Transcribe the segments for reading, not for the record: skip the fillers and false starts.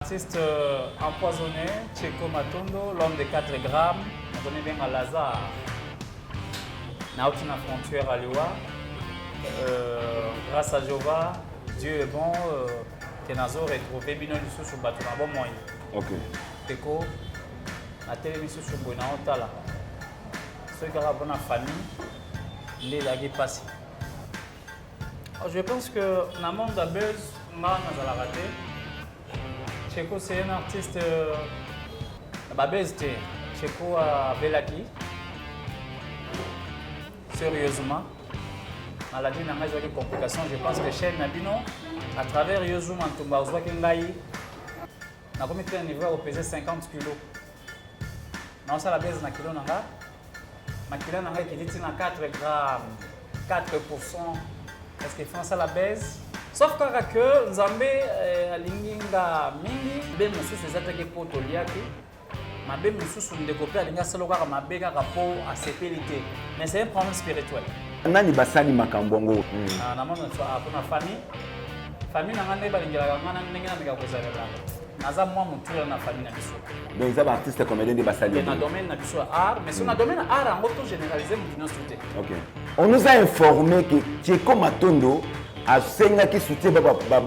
Artiste empoisonné, Tcheko Matondo, l'homme de 4 grammes, on connaît bien à Lazare. Naotina Frontière à Liwa. Grâce à Jéhovah, Dieu est bon. Kenazo retrouvé Bino Lissou sur Batuna bon moyen. Ok. Teko, la télévision sur Bona Otala. Ceux qui ont la bonne famille, les lagues passés. Je pense que dans le monde de buzz, on a raté. Tcheko c'est un artiste buzz. Tcheko a Belaki. Sérieusement. Maladie n'a pas de complications. Je pense que chez Nabino, à travers Yozuma Ntumba, on voit qu'il a commis un niveau où peser 50 kg. Non, ça la baisse na kilo nanga. Ma kilo nanga qui dit 4 grammes, 4%. Est-ce que France la baisse? Sauf que Nzambe alinginga mingi, be mususu ezataki po toliaki. Mabe mususu ndekopé alinga saloka mabe kaka po asepelité. Mais c'est un problème spirituel. Nani basali makambongo? Na mona na famille. Famille na ngane balingela ngana ndenge na meka kozala. Naza moi mutura na famille na biso. Donc ça artiste comédien de basali. Dans domaine na biso art, mais sur na domaine art en auto généralisé mutino soute. OK. On nous a informé que Tcheko Matondo a senga qui soutient ba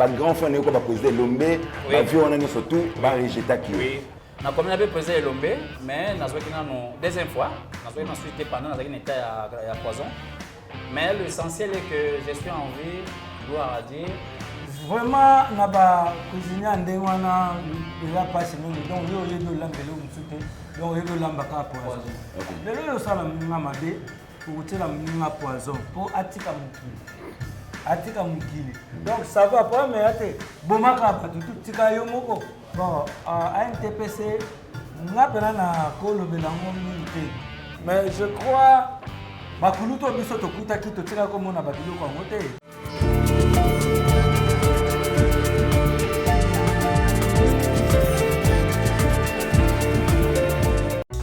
grand frère ko ba poser Lombe, ba vie on a surtout ba rejeter qui. Oui. Na comme na be poser Lombe, mais na zoki na no deuxième fois, na zoki na suite pendant na zaki état ya poison. Mais l'essentiel est que je suis en vie, gloire à Dieu. Vraiment, na ba cuisiner ande wana ila passe mingi donc yo yedo lambelo msuté donc yedo lamba ka poison. Lelo yo sala mnga mabe pour tirer mnga poison pour atika mukili. Donc ça va pas mais ate bomaka pa tout tika yo moko. Bon à NTPC nga pena na kolo belango mingi. Mais je crois bakuluto biso tokuta ki to tika ko mona badilo ko ngote.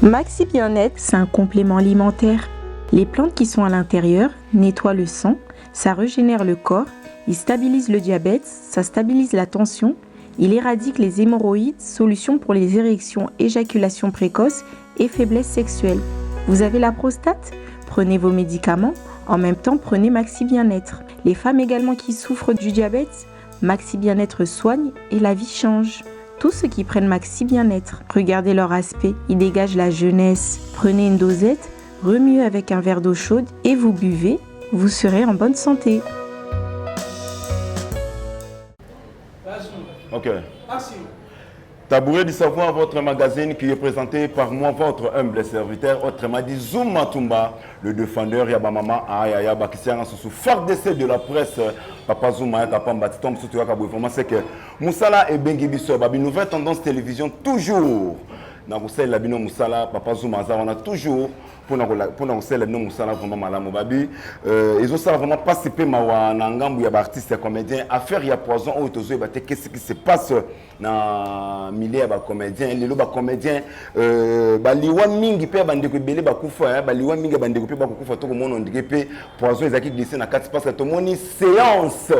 Maxi Bien-être, c'est un complément alimentaire. Les plantes qui sont à l'intérieur nettoient le sang, ça régénère le corps, il stabilise le diabète, ça stabilise la tension, il éradique les hémorroïdes, solution pour les érections, éjaculation précoce et faiblesse sexuelle. Vous avez la prostate? Prenez vos médicaments, en même temps prenez Maxi Bien-être. Les femmes également qui souffrent du diabète, Maxi Bien-être soigne et la vie change. Tous ceux qui prennent Maxi Bien-être, regardez leur aspect, ils dégagent la jeunesse. Prenez une dosette, remuez avec un verre d'eau chaude et vous buvez, vous serez en bonne santé. OK. Tabouret du savoir, votre magazine qui est présenté par moi, votre humble serviteur, autrement dit Zouma Tumba, le défendeur Yabamama Ayaya Bakisian sous phare d'essai de la presse. Papa Zouma Kapamba Titom Soutouaka Bouifoma, c'est que Moussala et Bengi Bisso, Babi, nouvelle tendance télévision, toujours. Dans le Labino Moussala, Papa Zouma, on a toujours. Pour nous faire le Moussala vraiment malade, Babi. Ils ont ça vraiment participé à Nangambu, il y a artistes et comédiens. Affaire, il y a poison, qu'est-ce qui se passe dans le milieu des comédiens. Les comédiens, Baliwa Mingi, Bandeko Bele Bakoufa, Baliwa Mingi, Bandeko Bakoufa, tout le monde a dit poison, ils ont glissé dans 4 parce que tout le monde séance.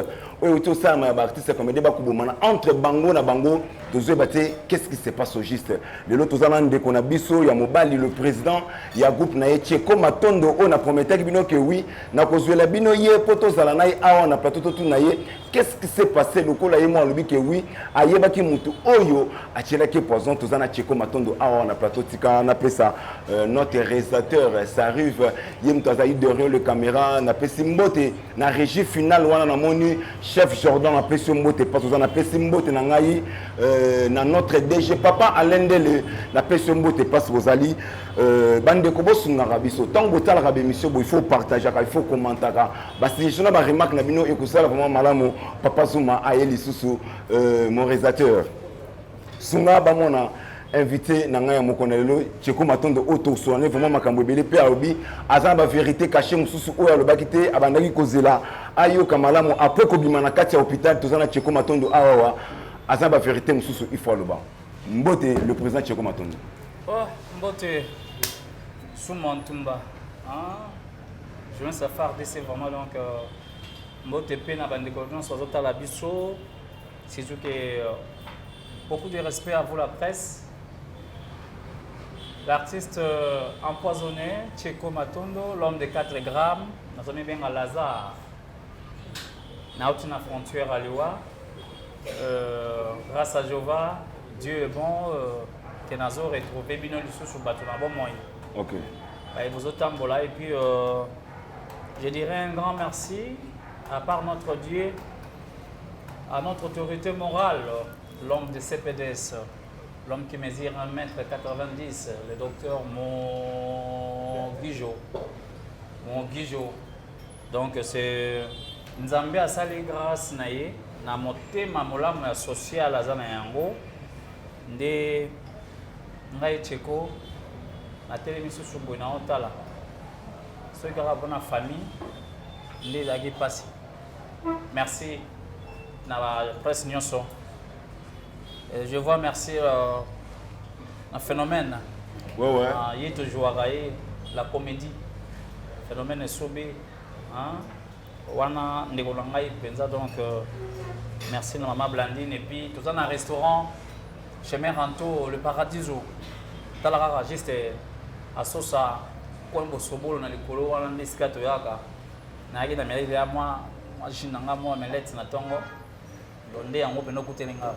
Oui, tout ça, mais artistes et comédiens, entre Bango et Bango, qu'est-ce qui se passe au juste? Les autres, on a Bisso, il y a Mobali, le président, il y a groupe Tcheko Matondo, on a promis que oui, na kozwela bino ye poto zala na awa na plateau tout na ye. Qu'est-ce qui s'est passé le kola yemo alobi que oui, ayeba ki mutu oyo achela ki poison tout na Tcheko Matondo awa na plateau tika na pesa notre réalisateur ça arrive yem tazaï derrière le caméra na pesi mbote na régie finale wana na moni chef Jordan na pesi mbote pas tout na pesi mbote na ngai na notre DG papa Alendele na pesi mbote pas Rosali bande ko bosunga biso tango tala ka émission il faut partager il faut commenter parce que je na ba remarque na bino ekusala vraiment malamu papa Zouma ayeli susu mon réalisateur sunga ba mona invité nanga ya mokonelo Tcheko Matondo auto soigner vraiment makambo belé pe obi azan ba vérité cachée mususu oyo alobaki te abandaki kozela ayo kamalamu après ko bima na kati ya hôpital tozana Tcheko Matondo awa azan ba vérité mususu il faut loba mbote le président Tcheko Matondo oh mbote Zouma Tumba je viens ça faire d'essayer vraiment donc mbote pe na bande coordination soit la biso c'est sûr que beaucoup de respect à vous la presse. L'artiste empoisonné, Tcheko Matondo, l'homme de 4 grammes, nous avons bien à Lazare, Nautina Frontière à Liwa. Grâce à Jéhovah, Dieu est bon, que nous avons retrouvé Bino Lissou sur le bateau. Ok. Et vous autres, et puis je dirais un grand merci à part notre Dieu, à notre autorité morale, l'homme de CPDS, l'homme qui mesure 1m90, le docteur Monguijo. Donc c'est Nzambe a sali grâce naye na motema molamu ya social aza na yango nde ngai Tcheko na telemi susu boye na otala soki kaka mpona famille nde ezalaki mpasi. Merci na presse nyonso. Je vois merci un phénomène. Ouais. Il toujours la comédie. Phénomène Sobe. Wana ndeko na ngai penza donc merci na maman Blandine et puis tout ça dans un restaurant chez Meranto le Paradiso. Talara juste à sosa kwembo sobolo na likolo wana ndisika to yaka. Na yaki na mérite ya moi jinanga moi melette na tongo. Donde yango peno kutelenga.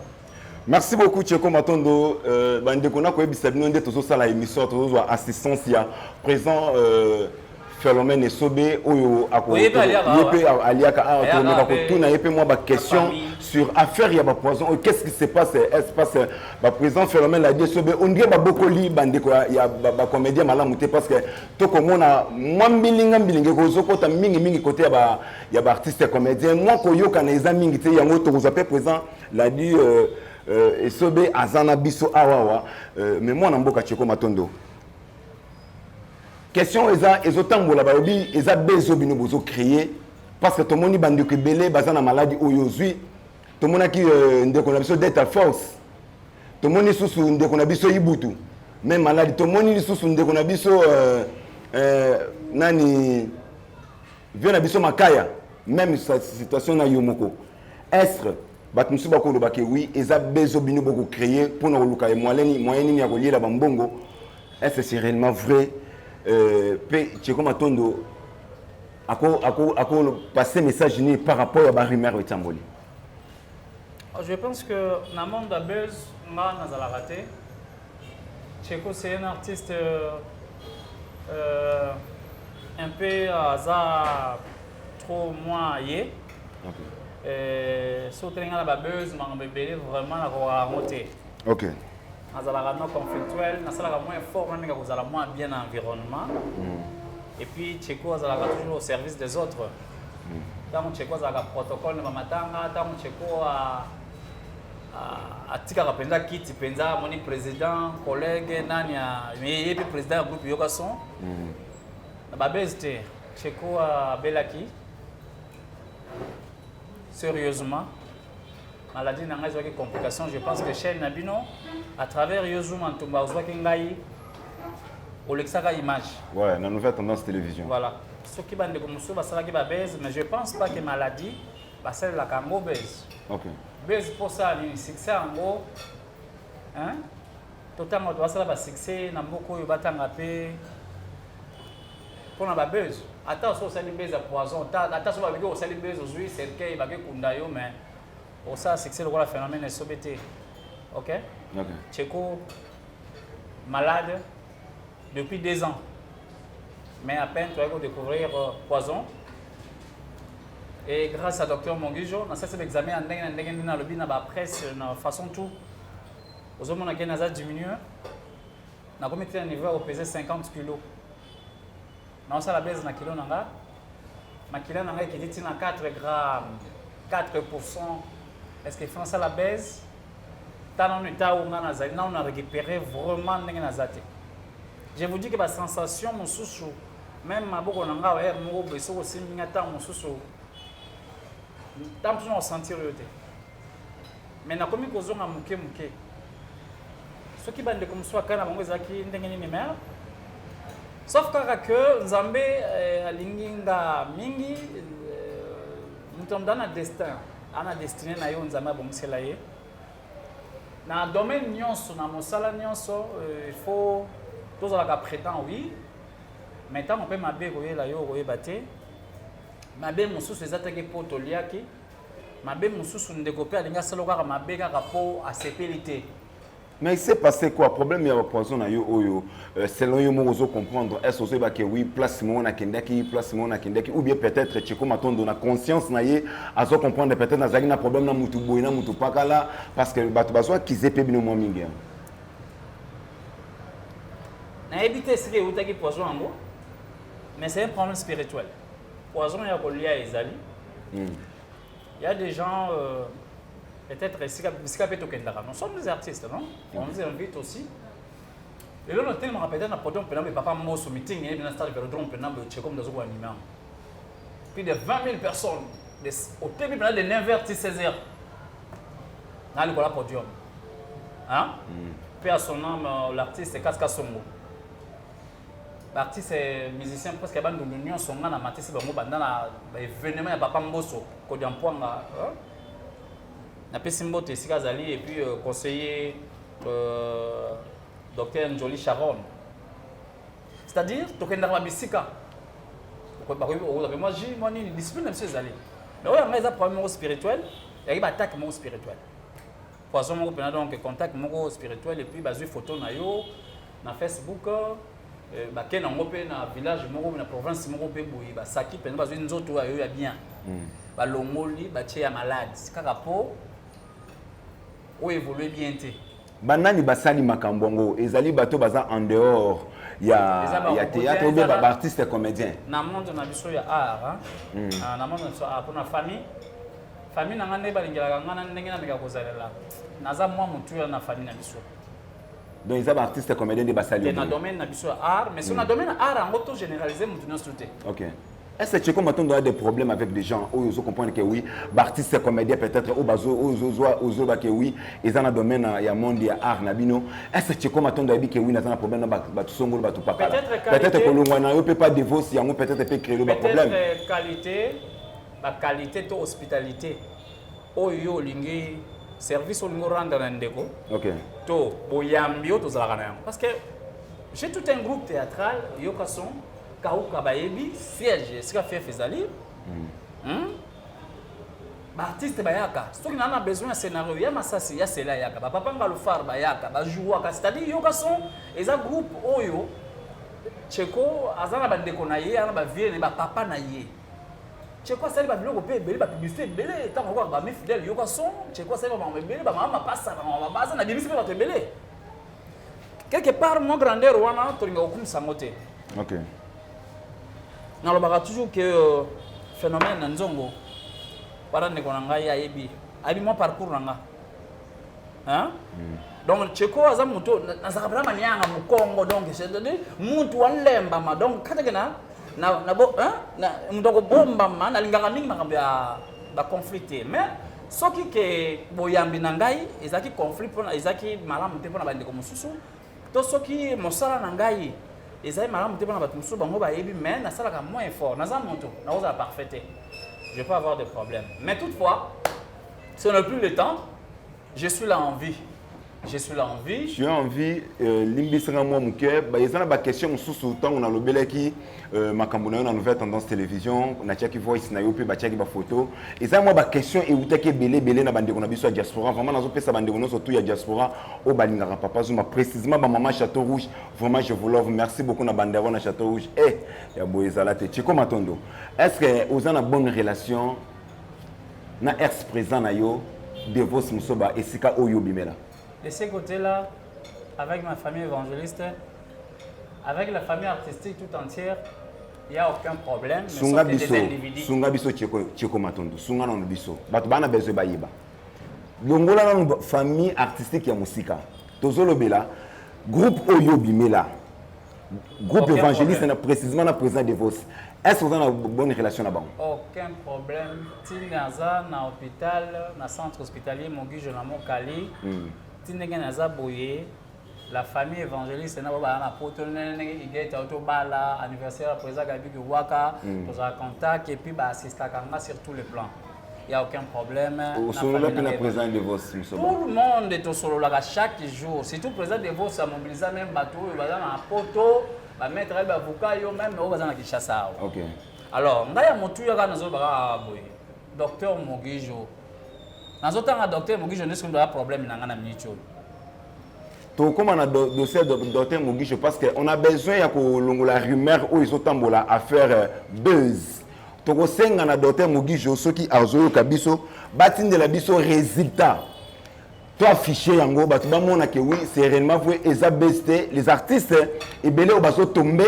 Merci beaucoup Tcheko Matondo. Bandeko na ko ebisa bino nde tozo sala émission tozo assistance ya présent Phénomène Sobe oyo ako yepe aliaka a ko tuna yepe moi ba question sur affaire ya ba poison. Qu'est-ce qui se passe? Est-ce passe ba présent Phénomène la dit Sobe on dirait ba bokoli bandeko ya ba comédien malamu te parce que to komona moi mbilinga ko zokota mingi côté ya ba artiste comédien moi ko yoka na eza mingi te yango to ko appelle présent la dit Sobe azana biso awawa mais moi na mboka Tcheko Matondo. Question ezotambola bayobi eza bezo bino bozo créer parce que tout le monde bandi ko belé bazana maladie oyozui tout le monde qui ndeko na biso d'être force tout le monde susu ndeko na biso ibutu même maladie tout le monde susu ndeko na biso nani vient na biso makaya même situation na yomoko est-ce batmusu bakolo bake oui eza bezo bino boko créer pour na luka e moyenne ya koliela bambongo est-ce c'est réellement vrai? Tcheko Matondo ako passer message ni par rapport à la rumeur de Tamboli. Je pense que dans le monde de buzz, on a raté. Tcheko c'est un artiste un peu trop moyen. Surtout dans la buzz, on a vraiment la remontée. Ok. Nazala non conflictuel, nazala moins fort, nazala moins bien environnement. Et puis Tcheko nazala toujours au service des autres. Tant Tcheko nazala protocole na matanga, tant Tcheko a tika kapenda kiti penza moni président, collègue nani a mais président groupe yokason. Na babeste Tcheko a belaki. Sérieusement. Maladie n'a pas de complications. Je pense que chez Nabino, à travers Yozu Mantumba, on Ngai, au Lexaka image. Ouais, la nouvelle tendance télévision. Voilà. Ce qui va de comme ça, ça va baise, mais je ne pense pas que maladie, c'est la Kango baise. Ok. Baise pour ça, il succès en gros. Hein? Totalement, on doit ça va succès, n'a beaucoup de bataille à paix. Pour la baise. Attention, c'est une baise à poison. Attention, c'est une baise aux huiles, c'est le cas, il va y avoir mais. Pour ça, c'est que c'est le phénomène SOBT. Ok? Tcheko, malade depuis 2 ans. Mais à peine, tu vas découvrir poison. Et grâce à Dr Monguijo, dans cet examen, dans la presse, de façon tout, aux hommes qui ont diminué, on a commis un niveau où pesait 50 kg. Dans la baisse, ma kilo qui dit 4 grammes, 4%. Est-ce que France la baisse? On a récupéré vraiment. Je vous dis que la sensation, même ma boue, on a aussi on sentir. Mais na komi kozo nga muke. Ce qui bande comme soit kana bango ezaki ndenge ni mer. Sauf que Nzambe alinginga mingi nous sommes dans un destin. On a destiné à yon Nzambe bomsela ye. Dans le domaine nyonso, dans mon salaire nyonso, il faut tous la prétend oui. Maintenant on peut m'abbé là yo batté. M'abbé mon sous les attaques pour toliaki. M'abbé mon sous ndekopé alinga saloka m'abbé ka rapport à sécurité. Mais il s'est passé quoi? Problème il y a un poison à yo selon yo mo ozo comprendre est-ce que que oui place mo na kendaki ou bien peut-être Tcheko Matondo na conscience na ye azo comprendre peut-être na zaki na problème na mutu boy na mutu pakala parce que bato bazwa kizepe bino mo mingi. Na éviter ce que utaki poison ngo. Mais c'est un problème spirituel. Poison ya kolia ezali. Il y a des gens peut-être nous sommes des artistes, non? On nous invite aussi. Et là, on a tellement rappelé dans le papa Mosso meeting, il y a un stade de Vélodrome, comme dans un animal. Plus de 20 000 personnes, au début de 9h, 16h, dans le podium. Hein? Puis à son nom, l'artiste est Kaska Songo. L'artiste est musicien presque à l'Union, son nom a maté, c'est dans l'événement de papa Mosso, Kodiampoanga. Na Pessimbo Tessikazali et puis conseiller docteur Njoli Sharon. C'est-à-dire, tu as un bisika. Moi, j'ai une discipline de ces alliés. Mais oui, il y a un problème spirituel, il y a une attaque spirituelle. Poisson, on a donc contact spirituel et puis il photo na Facebook. Dans le village, dans la province, dans la Saki, il y a une autre qui bien. Balongoli, il y a malade. C'est un rapport. Ou évoluer bien té. Banani basali makambongo ezali bato baza en dehors ya théâtre ou bien artiste et comédien. Na monde na biso ya art na monde na art pour na famille na ngane balingela ngana ndenge na meka kozalela. Naza moi mutu na famille na biso. Donc ils sont artistes et comédiens de basali. Dans domaine na biso art mais sur na domaine art en auto généraliser mutu na sauté. OK. Est-ce que Tcheko Matondo a des problèmes avec des gens où ils comprennent que oui, artistes et comédiens peut-être ou bazo que oui, ils ont un domaine il y a monde il y a art nabino. Est-ce que Tcheko Matondo a dit que oui, ils ont un problème dans batu songo batu pakala. Peut-être que l'ongwana ne peut pas divorcer, on peut-être peut créer le problème. Peut-être qualité, la qualité de hospitalité. Oyo lingi service au lingo rendre ndeko. OK. To boyambio to zalakana. Parce que j'ai tout un groupe théâtral yokason Kauka Bayebi, siège, ce qu'a fait Fezali. Artiste Bayaka, si on a besoin d'un scénario, il y a Massassi, il y a Sela Yaka, Papa Ngalufar Bayaka, Bajouaka, c'est-à-dire Yokason, et un groupe Oyo, Tcheko, Azana Bandekonaye, Anaba Vienne, Papa Naye. Tcheko, ça va bien couper, Belé, publicité, Belé, tant qu'on va mes fidèles, Yokason, Tcheko, ça va m'embêter, Maman passe, on va baser, on a bien mis sur Belé. Quelque part, mon grandeur, on a un aucun samoté. OK. On a toujours que le phénomène Nzongo, mon parcours. Hein? Donc, Tcheko a un moto, Congo, donc, c'est-à-dire, Moutou Lemba, donc, Katagana, conflicté. Mais, ce qui est Boyambi Nangai, ils ont conflit, ils ont malam, ce qui est Mossala Nangai. Et ça, madame, tu mais ça moins fort. Je peux avoir des problèmes. Mais toutefois, si on n'a plus le temps, je suis là en vie. Je suis là en vie. Je suis en vie. Limbisanga moi muke. Bah ils ont la question sous temps on a le belé qui makambouna on a nouvelle tendance télévision. On a tchaki voice na yope ba tchaki ba photo. Ils ont moi ba question et où teke belé na bande on a biso diaspora. Vraiment nazo pesa bande on surtout ya diaspora au balingara papa zuma précisément ba maman Château Rouge. Vraiment je vous love. Merci beaucoup na bande na Château Rouge. Eh ya boyezala te Tcheko Matondo. Est-ce que vous avez une bonne relation na ex présent na yo de vos musoba et sika oyo bimela? De ce côté-là, avec ma famille évangéliste, avec la famille artistique tout entière, il n'y a aucun problème. Sunga biso Tcheko Matondo. Sunga non biso. Bato bana besoin bayiba. Longola na famille artistique ya musika. Tozolo bela groupe Oyo Bimela. Groupe évangéliste précisément na président de vos. Est-ce que vous avez une bonne relation là-bas? Aucun problème. Tinaza na hôpital, na centre hospitalier Mogi Jonamo Kali. Tinaza Boye. La famille évangéliste na baba poto igeta autobala anniversaire président Gabi Waka, pour un contact et puis bah assister à sur tous les plans. il n'y a aucun problème. Au solo, là, il y a président de vos. Tout le monde est au solo là chaque jour. Surtout le président de vos, ça mobilise même bateau, il va dans la photo, va mettre un avocat, même au bazar qui chasse. Ok. Alors, il y a mon tour, il y a docteur Mogijo. Dans autant que docteur Mogijo, nous avons un problème dans la minute. Comme on a dossier de docteur Mogijo, parce qu'on a besoin de la rumeur où ils ont à faire buzz. Toko senga na docteur Mogijo soki azoyo kabiso batinde la biso résultat. To afficher yango batu ba mona que oui c'est réellement vrai eza besté les artistes et belé bazo tomber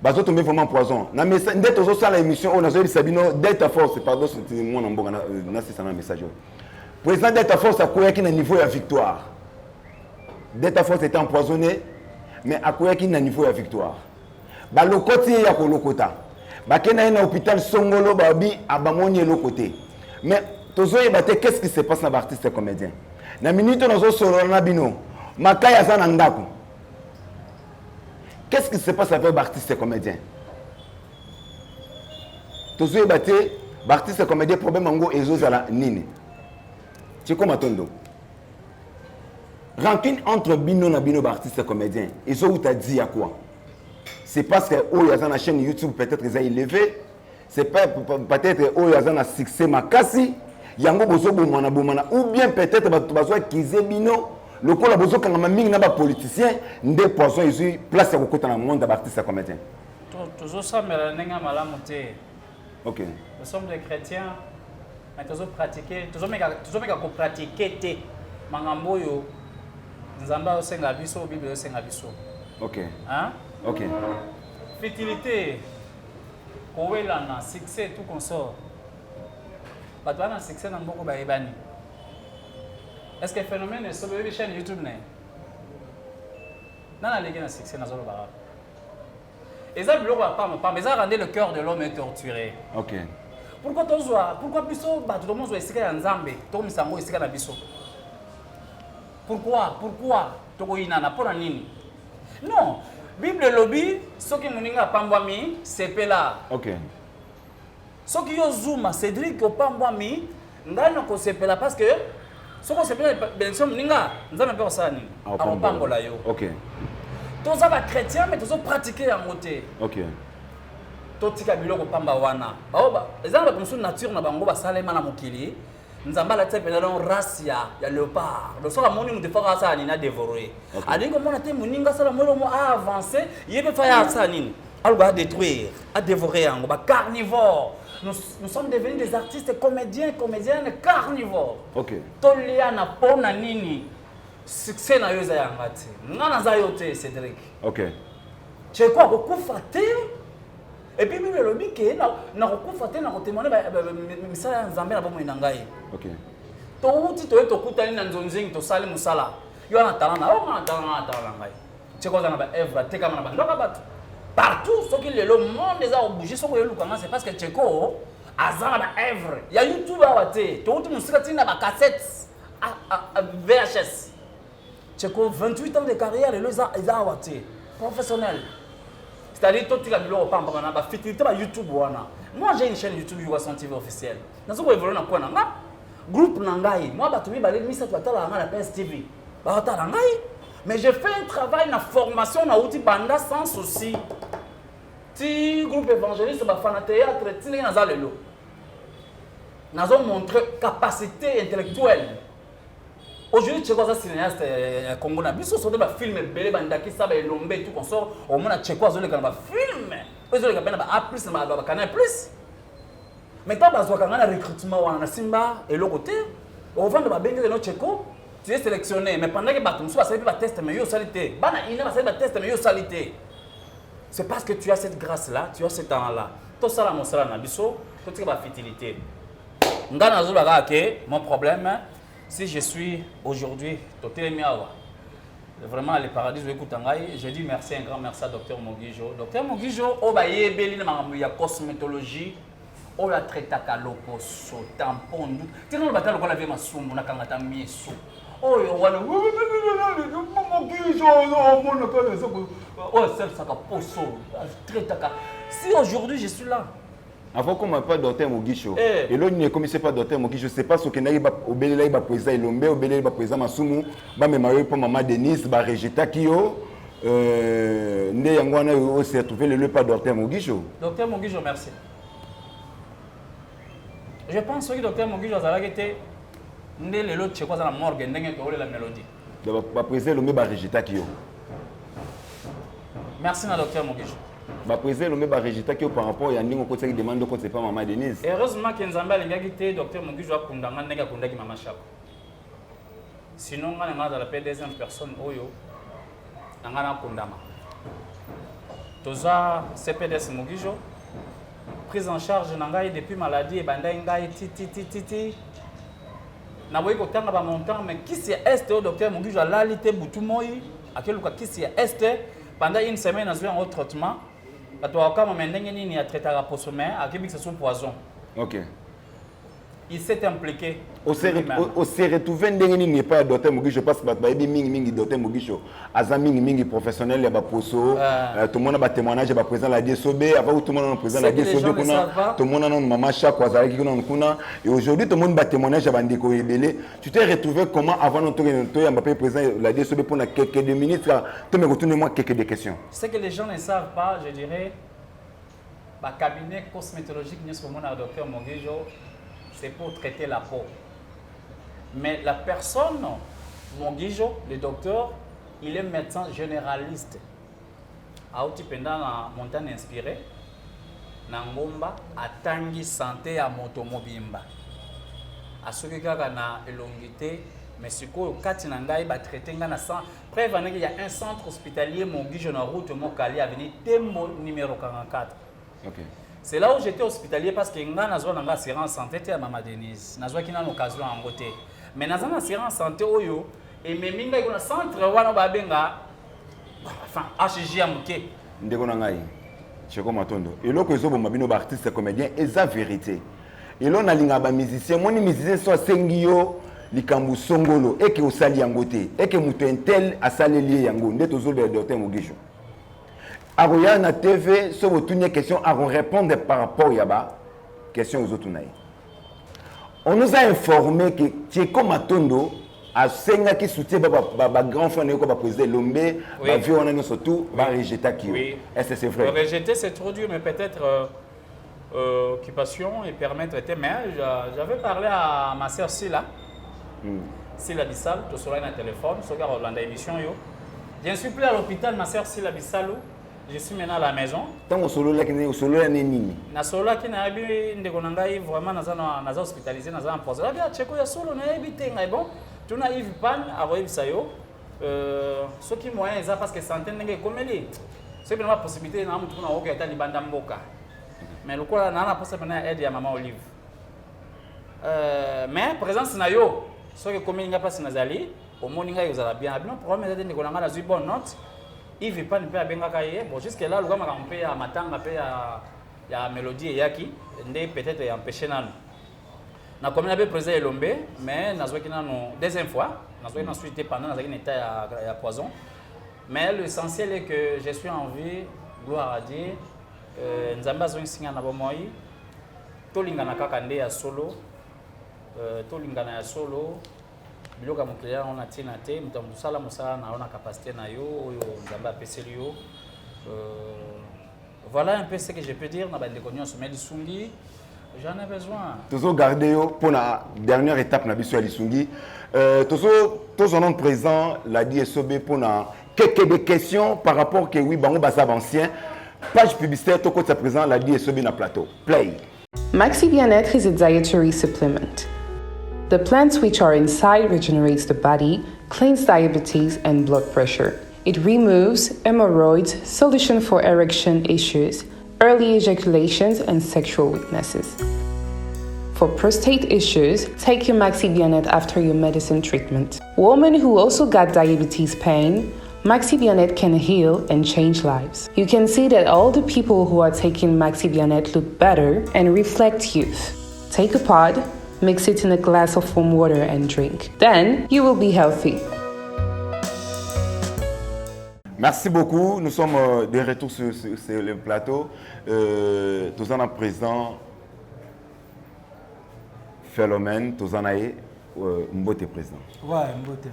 vraiment poison. Na message ndé tozo sala émission on azoyo Sabino Delta Force pardon c'est mon mboka na c'est ça un message. Président Delta Force a koya ki na niveau ya victoire. Delta Force était empoisonné mais a koya ki na niveau ya victoire. Ba lokoti ya ko lokota. Bakena na hôpital Songolo babi abamoni l'autre côté. Mais tozoye baté qu'est-ce qui se passe na artiste comédien. Na minute nozo solo na bino. Makaya za na ndako. Qu'est-ce qui se passe avec artiste comédien? Tozoye baté artiste comédien problème ngo ezozala nini. Tu comme atondo. Rancune entre bino na bino artiste comédien. Ezo ou t'a dit à quoi? C'est parce que oh il y a une chaîne YouTube peut-être ils ont élevé, c'est pas peut-être oh il y a un succès makasi, yango bozo bomana ou bien peut-être bazo kize bino, le ko la bozo kanga mingi na ba politicien ndé poisson ils place ko kota na monde d'artiste comédien. Toujours ça mais nenga malamu te. OK. Nous sommes des chrétiens, mais toujours pratiquer, toujours meka ko pratiquer te. Mangambo yo nzamba o senga biso, Bible o senga biso. OK. Hein? OK. Fertilité, Kowelana, succès, tout consort. Bah, tu as un succès dans beaucoup de choses. Est-ce que le phénomène est sur la chaîne YouTube? Non, non, il y a un succès dans le barrage. Et ça, mais ça rendait le cœur de l'homme est torturé. OK. Pourquoi tu vois? Pourquoi plus tout le monde est ici en Zambie? Tout le monde est ici en Abisso. Pourquoi? Pourquoi? Tu vois, il y a un pour nini? Non. Bible lobby, ce qui moninga pambwami, c'est pela. OK. Ce qui yo zooma, Cédric au pambwami, ngana ko sepela parce que ce qu'on sepela l'élection moninga, nzana pe osani. A pambola yo. OK. Tous les chrétiens mais tous pratiquer en moté. OK. Tout tika biloko pamba wana. Ba ezanga comme nature na bango ba salema na mokili. Nzamba la tsepe na race ya léopard. Le soir moni mu defaka ça ni na dévorer. Adingo mona te moninga sala molo mo a avancer, yebe fa ya ça nini. Alors à détruire, à dévorer en ba carnivore. Nous sommes devenus des artistes comédiennes carnivores. OK. Tolia na pona nini. Succès na yo za yanga te. Ngana za yo te Cédric. OK. Tu quoi kokufa te? Et puis Bible lobby ke na kokufa te na kotémoigner misala nzambe na bomo ngai. OK. To uti to kutani na nzonzingi to sali musala. Yo na talana, na talana ngai. Tu quoi za na ba evra te kama na bandoka batu. Partout ce qui le monde les a obligé ce que yo lukanga c'est parce que Tcheko azana ba evre. Ya YouTube awate. To uti musika tina ba cassette VHS. Tcheko 28 ans de carrière et les a awate. Professionnel. C'est-à-dire tout le monde a fait YouTube. Moi j'ai une chaîne YouTube Yugason TV officielle. Dans ce que vous voulez na groupe nangai. Moi batumi balé misa to atala na PS TV. Ba atala ngai. Mais j'ai fait un travail na formation na outil banda sans souci. Ti groupe évangéliste ba fana théâtre ti na za lelo. Nazo montrer capacité intellectuelle. Aujourd'hui, tu vois ça cinéaste Congo na biso sur des films belé bandaki ça ba elombe tout consort au moins na Tcheko azole kana ba film. Ezole ka pena ba A+ na ba Canal+. Mais quand bazwa kana na recrutement wana na Simba et l'autre côté, au vendre ba benga no Tcheko, tu es sélectionné mais pendant que batum so ça ba test mais yo salité. Bana ina ba ba test mais yo salité. C'est parce que tu as cette grâce là, tu as ce talent là. Tout ça la mosala na biso, tout ça ba fertilité. Ngana zo ba ke mon problème si je suis aujourd'hui, vraiment le paradis, je dis merci, un grand merci à Dr Mogijo. Dr Mogijo, il y a cosmétologie, il y a traitaka loposo, tampon, tu sais, on va dire qu'on avait ma somme, on a quand même mis sous. Oh, il y a Mogijo, oh, c'est ça, poso, traitaka. Si aujourd'hui je suis là, Avant qu'on m'appelle docteur Mogisho, Eh. et là, il ne commissaire pas docteur Mogisho, je ne sais pas ce qu'il y a au Béléla, il va président Ilombe, au Béléla, il va président Masumu, il va me pour maman Denise, il va Régita Kyo, né Yangwana, il s'est retrouvé le pas docteur Mogisho. Docteur Mogisho, merci. Je pense que le docteur Mogisho a été le lot de la morgue, la mélodie. Il va président Ilombe, il va Régita Kyo. Merci, docteur Mogisho. Le président Ilombe, il va Régita Kyo par rapport à Yannick, on demande que ce n'est pas maman Denise. Heureusement que Nzamba a été docteur Mogisho a condamné Maman Chako. Sinon, on a la deuxième personne, Oyo, on a condamné. Toza CPDS Mogisho, prise en charge depuis maladie et bandaïngaï titi. Na boy ko tanga ba montant mais qui c'est est au docteur Mogisho a l'alité boutumoi à quel cas qui c'est est pendant une semaine à un autre traitement à toi comme maintenant ni a traité à posomé à Québec c'est son poison. OK. Il s'est impliqué. Au s'est retrouvé n'est pas docteur Mogisho parce que mingi docteur Mogisho azami mingi professionnel ya ba poso tout le monde a témoignage ba président la DSOB avant tout le monde président la DSOB kuna tout le monde a maman Chako azali kuna kuna et aujourd'hui tout le monde ba témoignage ba ndeko ebele tu t'es retrouvé comment avant notre ya Mbappé président la DSOB pour quelques minutes tu me retourne moi quelques des questions. Ce que les gens ne savent pas, je dirais ba cabinet cosmétologique ni ce moment à docteur Mogisho c'est pour traiter la peau. Mais la personne, Mogisho, le docteur, il est médecin généraliste. Aouti pendant la montagne inspirée, Nangomba a tangi santé à motomobimba. A ce qui est na elongité, mais ce qu'on kati nangai ba traiter ngana sang. Preuve qu'il y a un centre hospitalier Mogisho na route Mokali avenue Tembo numéro 44. OK. C'est là où j'étais hospitalier parce que nga nazwa nanga assurance santé te Maman Denise. Nazwa kina occasion en côté. Mais dans une assurance santé oyo et même nga iko na centre wana ba benga enfin HG amuke. Ndeko na ngai. Cheko Matondo. Et loko ezo bomba bino ba artiste comédien eza vérité. Et là na linga ba musicien, moni musicien so sengio likambu songolo et que osali yango te. Et que muto intel asaleli yango ndeto zo be docteur Mogisho. Aroya na TV, si vous avez une question, à répondre par rapport à la question aux autres. On nous a informé que Tcheko Matondo a Senga qui soutient le grand frère de président Lombe, va vivre surtout, va rejeter qui. Est-ce que c'est vrai? Rejeter, c'est trop dur, mais peut-être occupation et permettre. Mais j'avais parlé à ma sœur Sila. Sila Bissal, tu seras dans le téléphone, tu seras dans l'émission. Je ne suis plus à l'hôpital, ma sœur Sila Bissalo. Je suis maintenant à la maison. Tant que solo là qui est solo là nini. Na solo là qui n'a pas ndeko nangai vraiment naza hospitalisé naza en poste. Là bien Tcheko ya solo na ebité ngai bon. Tu na Yves Pan a voyé ça yo. Ce qui moyen ça parce que santé ndenge komeli. C'est bien la possibilité na mutu na oka ta libanda mboka. Mais le quoi na possible na aide ya maman Olive. Mais présence na yo. Ce que komeli nga pas sinazali, au moninga yo zala bien. Bien problème est ndeko nanga na zui bonne note. Il ne veut pas nous faire bon jusque là le gars m'a fait à matanga il y a mélodie et yaki peut-être empêché nan na comme on avait président Elombe mais n'a qui nan deuxième fois n'a ensuite pendant dans un état à poison mais l'essentiel est que je suis en vie gloire à Dieu nzamba zo singa na bomoi to lingana kaka nde ya solo to lingana ya solo biloka mokilea on a tina te mutu musala musala na ona capacité na yo oyo nzamba apeseli yo voilà un peu ce que je peux dire na bandeko nyonso mais lisungi j'en ai besoin tozo garder yo pour la dernière étape na biso ya lisungi tozo nom présent la DSOB pour na quelques des questions par rapport que oui bango basa ancien page publicitaire to ko présent la DSOB na plateau play. Maxi Bien-être is a dietary supplement. The plants which are inside regenerates the body, cleans diabetes and blood pressure. It removes hemorrhoids, solution for erection issues, early ejaculations and sexual weaknesses. For prostate issues, take your Maxi Bien-être after your medicine treatment. Women who also got diabetes pain, Maxi Bien-être can heal and change lives. You can see that all the people who are taking Maxi Bien-être look better and reflect youth. Take a pod, mix it in a glass of warm water and drink. Then you will be healthy. Merci beaucoup. Nous sommes de retour sur le plateau. Tous en président Philomène, tous en aïe, Mbote président. Ouais, Mbote.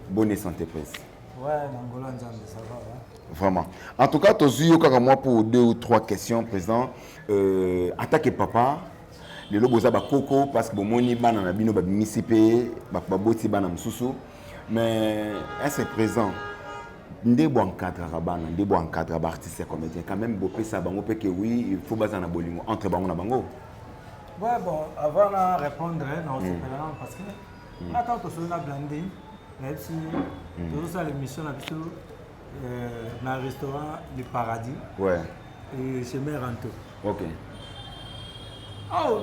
Bonne santé président. Ouais, Angola, ça va. Vraiment. En tout cas, tu as moi pour 2 ou 3 questions, président. Attaque papa. Les lobos à Coco parce que mon ibana na bino ba misipe ba boti bana msusu. Mais est-ce présent? Ndebo encadre bana, ndebo encadre artiste comédien quand même bopé ça bango pe que oui, il faut baser na bolingo entre bango na bango. Ouais bon, avant de répondre non c'est pas parce que attends que sur la blindé, même si tout ça l'émission là plutôt dans le restaurant Le Paradis. Ouais. Et chez Meranto. OK. Oh,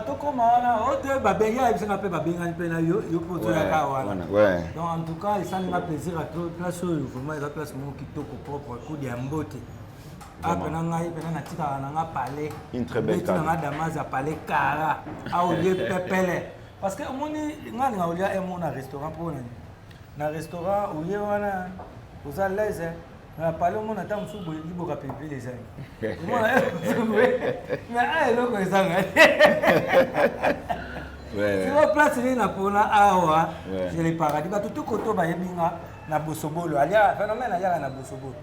to comment on a autre babenga ils s'appelle babenga pena yo poto ya kawana. Ouais. Donc en tout cas, ça nous a plaisir à tout place vraiment il a place mon kitoko propre coup de Mbote. Ah pena ngai pena na tika na parler. Une très belle carte. Na damas a parler kara. Ah au lieu pepele. Parce que moni ngani nga olia e mon restaurant pour na restaurant où il y a aux à l'aise. Na parler mon attend sous boy libo ka pepe les amis. Mais ah loko ezanga. Ouais. Si on place les napona awa, je les paradis. Bah tout koto ba yebinga na bosobolo. Alia phénomène alia na bosobolo.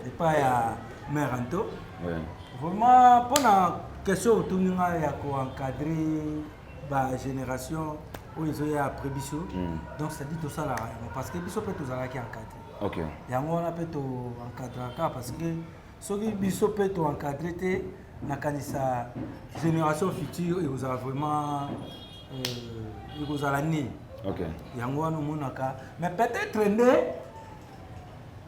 Et pas ya Meranto. Ouais. Vraiment pour la question autour ninga ya ko encadrer ba génération où ils ont après biso. Donc ça dit tout ça là parce que biso peut tous aller qui encadrer. OK. Yango on peut tout encadrer parce que soki biso peut tout encadrer te na kanisa génération future et vous avez vraiment vous allez ni. OK. Yango no monaka mais peut-être ndé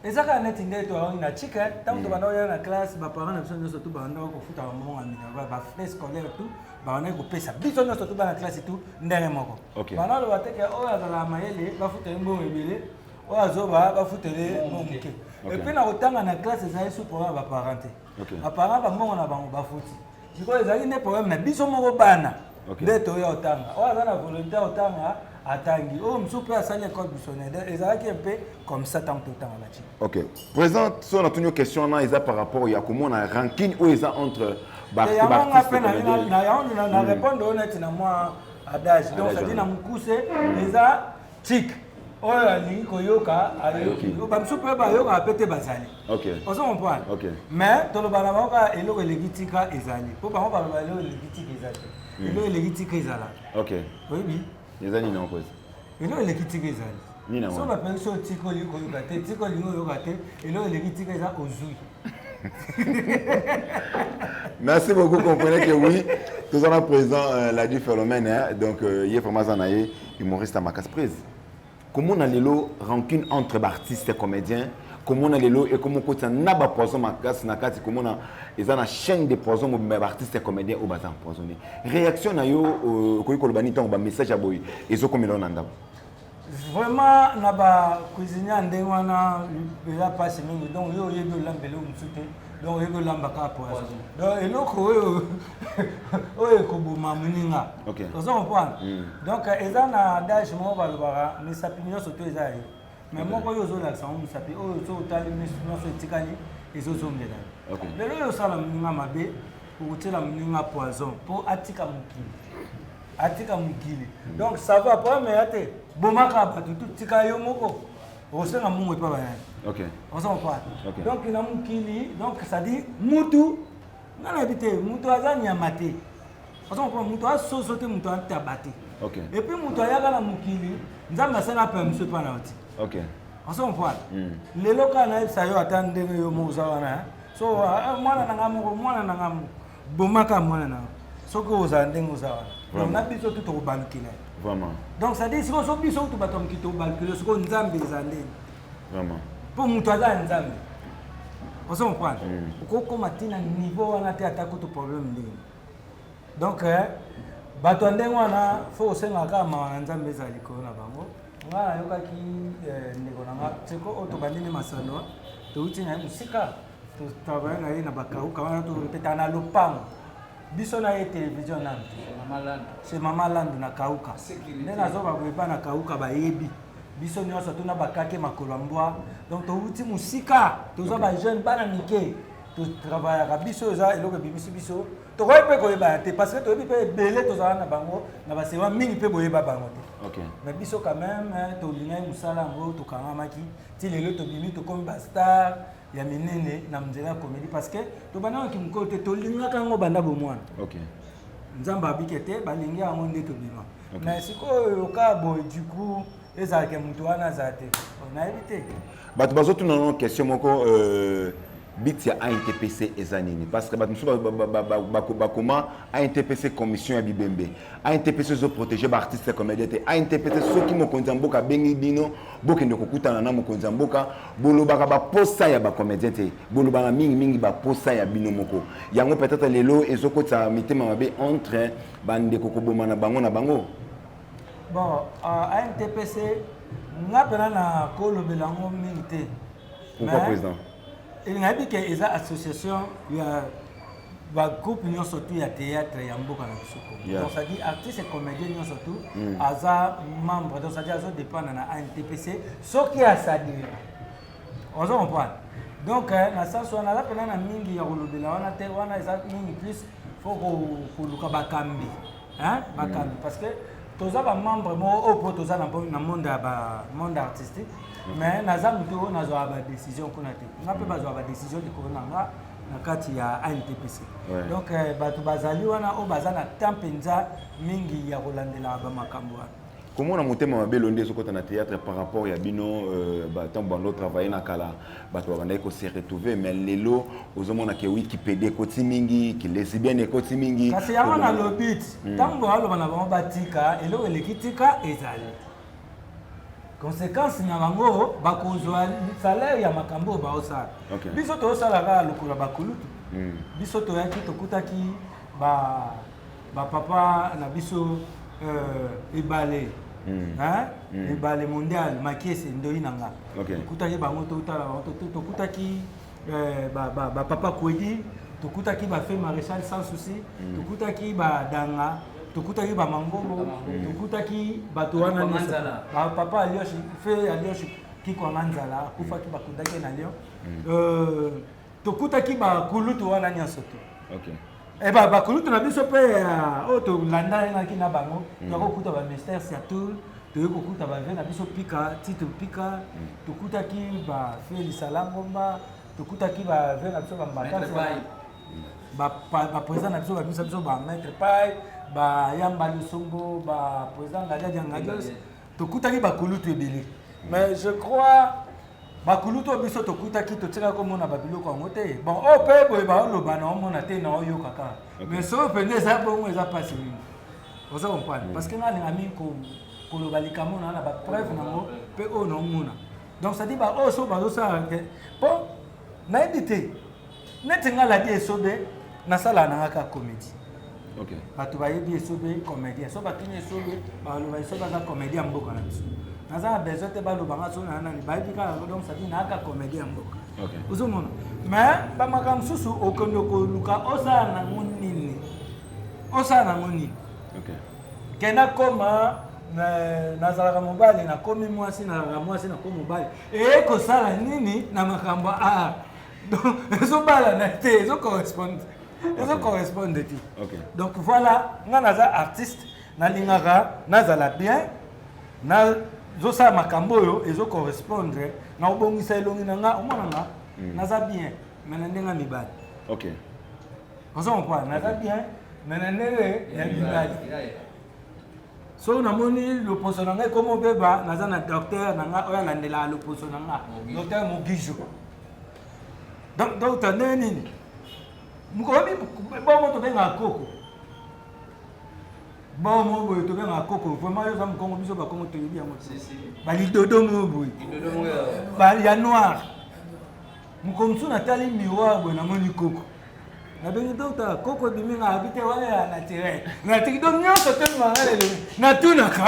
ezaka net ndé to on na chika tant to bana na classe ba parents na biso surtout bana ko futa maman amina ba frais scolaire tout ba on ko pesa biso na surtout bana classe tout ndere moko. Bana lo bateke o ya la mayele ba futa ngo ebele o azoba ba futele momuke. Et puis na otanga na classe ezali sous pour ba parents. Ba parents ba mongo na bango ba futi. Siko ezali ne problème na biso moko bana. Ndeto ya otanga. O azana volontaire otanga atangi. O msupe asali école buissonnaire. Ezalaki un peu comme ça tant que otanga la chi. OK. Présent sur notre question là, ils a par rapport à comment on a ranking ou ils a entre artiste na répondre honnête na moi adage. Donc ça dit na mukuse eza tic. Oyo alingi koyoka ayoki. Ba msupe ba yoka apete bazali. OK. On s'en comprend. OK. Mais toloba na bango eloko legitika ezali. Po bango ba eloko legitika ezali. Eloko legitika ezala. OK. Oui. Ezali na cause. Eloko legitika ezali. Nina so ba penso tiko liko yoka te, tiko lingo yoka te, eloko legitika eza ozui. Merci beaucoup, comprenez que oui, tous en présent l'a dit Philomène, donc il y a vraiment un humoriste à ma casse prise. Comment on a les lots rancune entre artistes et comédiens, comment on a les lots et comment on a naba poison ma casse na casse, comment on a ils ont une chaîne de poison mais artistes et comédiens au bazar empoisonné. Réaction na yo ko ko bani ton ba message à boy et zo comme l'on anda. Vraiment na ba cuisinier ndengwana la passe mingi donc yo yebo lambelo msuté donc yebo lamba ka poison. Donc eloko oyo ko boma muninga. OK. Vous comprenez? Donc ezana dash mo ba lobara mais sa pignon soto ezali. Mais moko yo zo la sa mo sapi oyo zo tali no so tikali ezo zo ngela. OK. Lelo yo sala muninga mabe pour tela muninga poison pour atika mukili. Atika mukili. Donc ça va pas mais ate bomaka ba tout tika yo moko. Osenga mungu pa ba. OK. On s'en parle. OK. Donc il a mukili donc ça dit mutu na habité mutu azani amate. On s'en parle mutu asosote mutu antabate. OK. Et puis mutu ayaka na mukili nzamba sana pa monsieur pa na oti. OK. On s'en parle. Lelo kana sa yo atande yo moza wana. So mwana na ngamu bomaka mwana na. Soko ozande ngoza wana. On a biso tout au balkile. Vraiment. Donc ça dit si on so biso tout batom kito balkile soko nzambe zande. Vraiment. Pour mutu aza nzambe. On s'en parle. Koko matina niveau wana te atako to problème ndenge. Donc bato ndenge wana faut osenga kama nzambe ezali ko na bango. Nga yokaki ndeko nanga tseko oto bandine masano to uti na musika to travailler na ina bakauka wana to répéter na lopango. Biso na télévision na c'est Maman Land na kauka. Nena zo ba na kauka ba yebi. biso nyonso tuna bakake makolo mbwa donc touti musika toza ba jeune bana mike to travailler biso eza eloko bimisi biso to koy pe koyeba te parce que to bi pe belé toza na bango na basewa mingi pe boyeba bango te. OK. Mais biso quand même to linga musala ngo to kangamaki ti lelo to bimi to comme ba star ya minene na mzela comédie parce que to bana ki mkote to linga kango banda bomwana. OK. Nzamba bikete balingi yango nde to bima. Mais siko yoka boy du coup ezalaka mutu wana zate. On a évité. Bato bazotu na non question moko bit ya ANTPC ezanini parce que bato musu bakoma ANTPC commission ya bibembe. ANTPC zo protéger ba artiste comédien te. ANTPC soki mokonzi mboka bengi bino bokende kokutana na mokonzi mboka bolobaka ba posa ya ba comédien te. Bolobaka mingi ba posa ya bino moko. Yango peut-être lelo ezokota mitema mabe entre bande kokoboma na bango na bango. Bon, ANTPC nga pena na kolobela ngo mingi te. Pourquoi président? Il y a une association, il y a un groupe surtout il y a théâtre, il y a beaucoup de donc ça dit artistes et comédiens surtout, aza membre donc ça dit azo dépend de la ANTPC, ce qui a ça dire. On comprend. Donc na sens on a là pendant na mingi ya kolobela wana te wana eza mingi plus faut ko luka bakambi. Hein? Bakambi parce que tous aba membre mo au pour tous na monde artistique. Mais naza muto nazo ba décision kuna te nga pe bazo ba décision de konanga na kati ya ANTPC. Donc batu bazali wana o bazana tampenza mingi ya kolandela ba makambo. Comment on a monté ma belle onde sokota na théâtre par rapport ya bino tant bando travailler na kala batu banda ko se retrouver mais lelo ozomona ke Wikipédia ko timingi ki lesbienne ko timingi kasi yango na lobit tango alo bana ba batika elo elekitika ezali. Conséquence na bango bakozwa salaire ya makambo ba osala. Biso to osala ka lokola bakulutu. Biso to yaki tokutaki ba papa na biso ebale. Hein? Ebale mondial makiese ndoi nanga. Tokutaki bango to utala bango tokutaki ba papa Kwedi, tokutaki ba fait maréchal sans souci, tokutaki ba danga tokutaki ba mangobo tokutaki bato wana ba papa alioshi fait alioshi kiko manzala kufa ki bakundaki na lio tokutaki ba kulutu wana nyaso to. OK. E ba kulutu na biso pe o to landa na kina bango to kuta ba ministère Seattle to kuta ba vena biso pika titre pika tokutaki ba Félix Salangomba tokutaki ba vena biso ba mbakasi ba président na biso ba biso ba maître pai ba yamba lusongo ba président Ngadia Ngadios tokutaki ba kulutu ebele. Mais je crois ba kulutu biso tokutaki to tika ko mona ba biloko ngo te bon o pe boy ba loba na mona te na oyo kaka mais so pende za bongo eza pas sérieux on se comprend parce que na ngami ko loba likamo na ba preuve na mo pe o no mona donc ça dit ba o so ba so ça bon na edité netinga la die sobe na sala na ka comédie. OK. Batu ba yebi sobe comédien so ba tini sobe ba loba so ba comédien mboka na biso. Naza besoin te ba loba nga so na nani ba yebi ka donc ça dit na ka comédien mboka. OK. Uzomona. Mais ba makam susu okondo ko luka osa na ngonini. Osa na ngonini. OK. Kena koma na zalaka mobali na komi mwasi na komi mobali. E ko sala nini na makambo donc eso bala na te eso correspond. Eso correspond de ti. OK. Donc voilà, nga naza artiste na lingaka nazala bien na zosa makambo yo ezo correspondre na obongisa elongi na nga omona nga naza bien mais na ndenga mibali. OK. On se comprend, naza bien mais na ndenge ya mibali. So namoni le poso na nga comme beba naza na docteur na nga oya landela le poso na nga docteur Mogijo. Donc t'as nini mukobi bon to benga koko bon mo boy to benga koko vraiment yo zam kongo biso ba kongo to yebi yango bali dodo mo boy bali ya noir mukomsu na tali miroir boy na moni koko na benga docteur koko biminga habite wala ya naturel na tiki do nyoso te mangale na tuna ka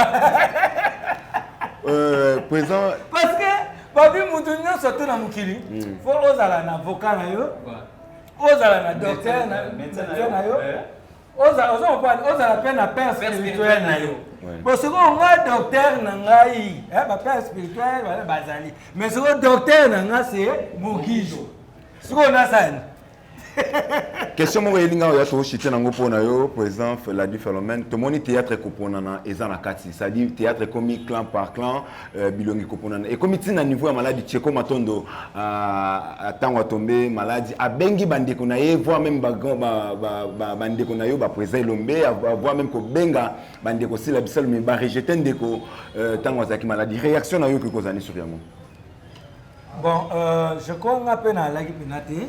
présent parce que babi mutu nyoso te na mukili faut ozala na avocat na yo ozala na docteur na médecin na yo ozala mpe na père spirituel na yo bo sikoyo nga docteur na ngai bapère spirituel bana bazali mais sikoyo docteur na nga se mogijo sikoyo nasani question moko elinga oyo toshite nango mpona yo président Ladi Philomène tomoni théâtre ekoponana eza na kati c'est-à-dire théâtre ekomi clan par clan bilongi ekoponana ekomi ntina niveau ya maladi Tcheko Matondo ntango atombe maladi abengi bandeko na ye voire même bandeko na yo baprésident Elombe voire même kobenga bandeko sila bisalo me barejete ndeko ntango azalaki maladi réaction na yo kokozani sur yango bon je crois nga mpe nalaki mpena te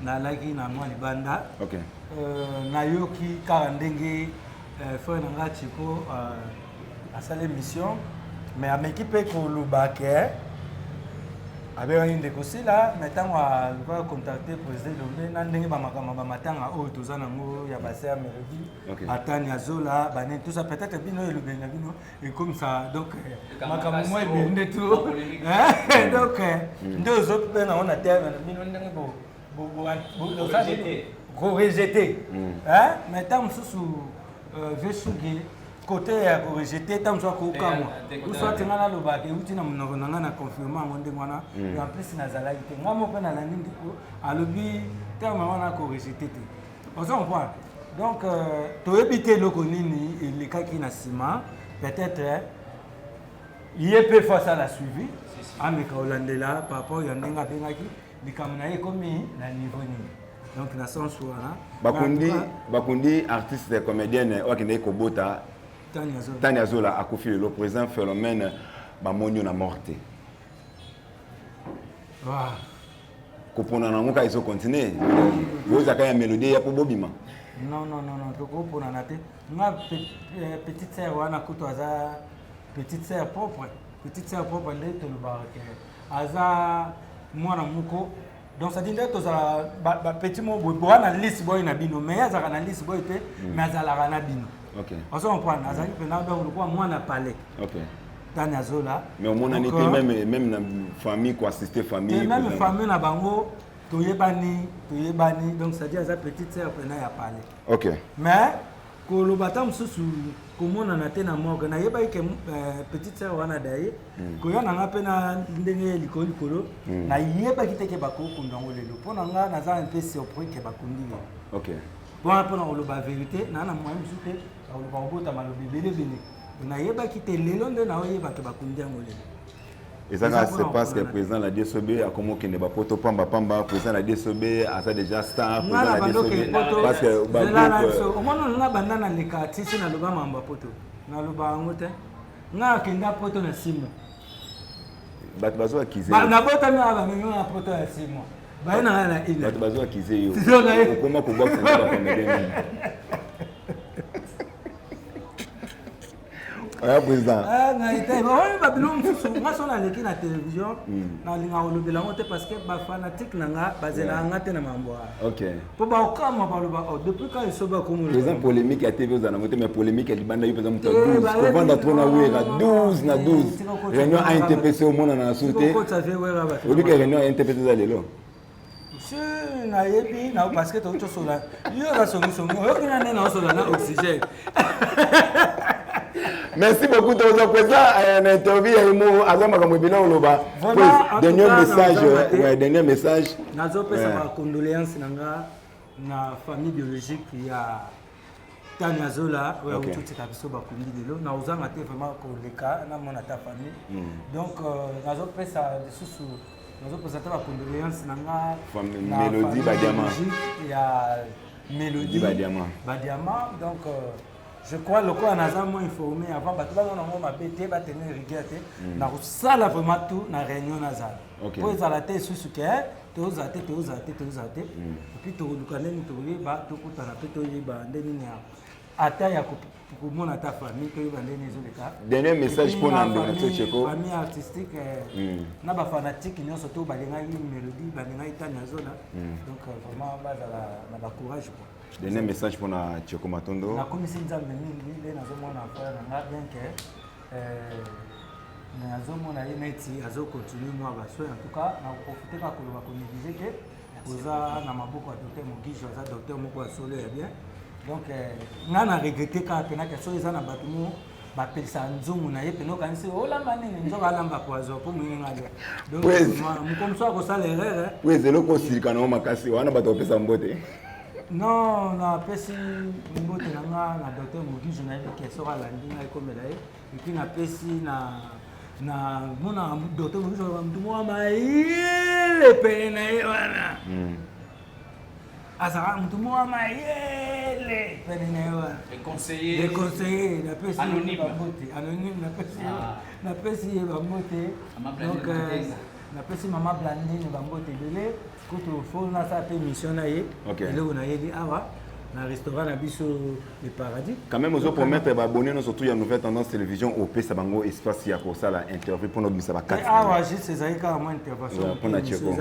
nalaki na mwa libanda nayoki kaka ndenge frère na nga Tcheko asala émission mais ameki mpe koloba ke abengaki ndeko sila mais ntango alukaka contacte président Elombe na ndenge bamakambo bamatanga oyo toza nango ya basere Mélodie atani azola banene tout ça peut-être bino elobeli na bino ekomisa donc makambo mwa ebende to donc nde ozopenga ngo na terme na bino ndenge rejeté mais tant mosusu vesuki côté ya rejeté tant mosusu akokamwa soit nga nalobaka euti na monoko na nga na confirme yango ndenge wana en plus nazalaki te nga mo mpe nalandi ndeko alobi terme wana akorejeté te ozo comprendre donc toyebi te eloko nini elekaki na nsima peut-être ye mpe face à la suivi ameka olandela par rapport ya ndenge abengaki likambo na ye ekomi na niveau nini donc na sens wana bakundi artiste comédienne oyo akendeki kobota Tani Azola akufi lelo président Philomène bamoni na morte kopona nango ka ezokontinue bozaka ya mélodie ya po bobima non tokoponana te nga petite sœur wana kutu aza petite sœur propre nde tolobaka ke aza mwana moko donc ça dit nde tozala bapeti mo boya na liste boye na bino mais azalaka na liste boye te mais azalaka na bino ozo comprendre azalaki mpena donc lokola mwana palais Tani Azola mais omonani te même na famille koassiste famille même famille na bango toyebani donc ça dit aza petite sœur mpena ya palais mais koloba ta mosusu komonana te na morgue nayebaki ke petite sœur wana daye koya na nga mpe na ndenge likolo nayebaki te ke bakokunda yango lelo mpo na nga naza mpe surpris ke bakundi ye wana mpona koloba vérité naa na moye mosusu te bakoloba kobota malobi ebelebele nayebaki te lelo nde naoyeba ke bakundi yango lelo ezaka c'est parce que président la DSOB akomo kende bapoto pamba président la DSOB aza déjà star président la DSOB parce que bagroupe omona nga banda na leka tisi na loba mamba poto na loba yango te nga kenda poto na simo bato bazo akize na bota na ba mimi na poto ya simo ba na na ina bato bazo akize yo okoma ko box na ba comédien président nga so naleki na télévision nalinga kolobela yango te parce que bafanatique na nga bazelaka nga te na mambo mpo bakokama baloba depuis quand esoba président polémique ya tv ozala nango te mais polémique ya libanda yo mpenza moto ya 12 kovanda tro na wera 12 na 12 réunion antpc omonana na su te obi ke réunion ya antpc eza lelo nayebi parce que tokotosola yo kasongisongi oyokina nde naosola na oxygène. Merci beaucoup de votre présence à une interview dernier message. Nazo pesa ma condoléances nanga na famille biologique ya Tani Azola oyo tuti kabiso ba kundi lelo na uzanga te vraiment ko leka na mona ta famille. Donc nazo pesa susu nazo pesa ta ba condoléances nanga Mélodie Badiama ya Mélodie Badiama donc je crois que le corps a moins informé avant parce que là on a pété va tenir rigueur na ça là vraiment tout na réunion nazal pour ça la tête sous ce que tous à tête et puis tout le canal tout ba tout pour na péto ba ndeni ya ata ya ko mona ta famille que ba ndeni zo le cas dernier message pour Nando Tcheko famille artistique na ba fanatique nyonso surtout ba lenga Mélodie ba lenga Tani Azola donc vraiment ba na ba courage quoi. Dernier message pour Tcheko Matondo. La commission d'amener les nazomona affaire na bien que nazomona ineti azo continuer moi ba soin en tout cas na profiter ka ko négliger que oza na maboko ya docteur Mogijo za docteur moko ya solo ya bien Donc, on a regretté quand on a quelque chose dans le bâtiment. Bapel ça nzungu na yepe no kanisi ola manene nzoka lamba poison pour mwinga ngale donc mu comme ça ko ça l'erreur oui c'est le kosirika na makasi wana bato pesa mbote non na pesi mbote na docteur Mugi na yepe ke sora landi na komela et puis na pesi na mona docteur Mugi so mtumo maile pene wana Azara mtumo maile pene wana Les conseillers anonymes na pesi bamote donc na pesi mama Blandine bamote belé kuto fo na sa pe mission na ye eloko na yeli awa na restaurant na biso le paradis quand même ozo promettre ba abonner surtout ya nouvelle tendance télévision au pesa bango espace ya ko sala interview pour notre misa ba 4 awa juste ces aika moi intervention pour na Tcheko